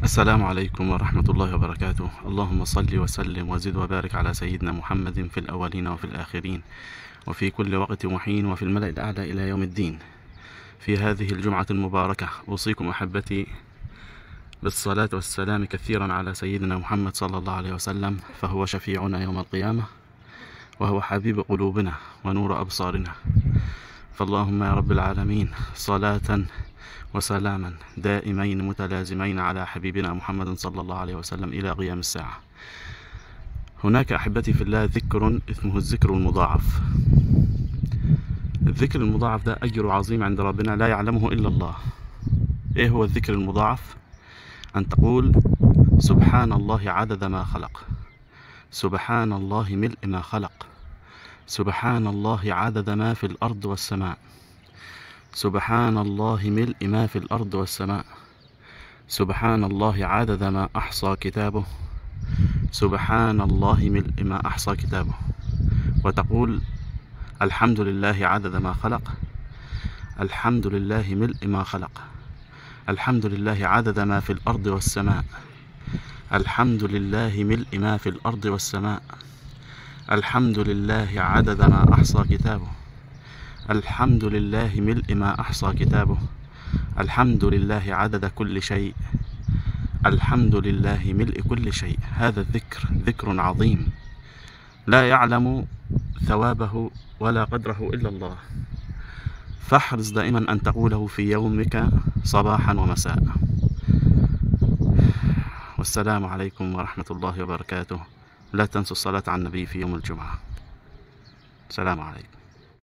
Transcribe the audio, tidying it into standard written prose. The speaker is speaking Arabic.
السلام عليكم ورحمة الله وبركاته. اللهم صل وسلم وزد وبارك على سيدنا محمد في الأولين وفي الآخرين وفي كل وقت وحين وفي الملأ الأعلى إلى يوم الدين. في هذه الجمعة المباركة أوصيكم أحبتي بالصلاة والسلام كثيرا على سيدنا محمد صلى الله عليه وسلم، فهو شفيعنا يوم القيامة وهو حبيب قلوبنا ونور أبصارنا. فاللهم يا رب العالمين صلاة وسلاما دائمين متلازمين على حبيبنا محمد صلى الله عليه وسلم إلى قيام الساعة. هناك أحبتي في الله ذكر اسمه الذكر المضاعف. الذكر المضاعف ده أجر عظيم عند ربنا لا يعلمه إلا الله. إيه هو الذكر المضاعف؟ أن تقول سبحان الله عدد ما خلق، سبحان الله ملء ما خلق، سبحان الله عدد ما في الأرض والسماء، سبحان الله ملء ما في الأرض والسماء، سبحان الله عدد ما أحصى كتابه، سبحان الله ملء ما أحصى كتابه. وتقول الحمد لله عدد ما خلق، الحمد لله ملء ما خلق، الحمد لله عدد ما في الأرض والسماء، الحمد لله ملء ما في الأرض والسماء، الحمد لله عدد ما أحصى كتابه، الحمد لله ملء ما أحصى كتابه، الحمد لله عدد كل شيء، الحمد لله ملء كل شيء. هذا الذكر ذكر عظيم لا يعلم ثوابه ولا قدره إلا الله، فاحرص دائما أن تقوله في يومك صباحا ومساء. والسلام عليكم ورحمة الله وبركاته. لا تنسوا الصلاة على النبي في يوم الجمعة. السلام عليكم.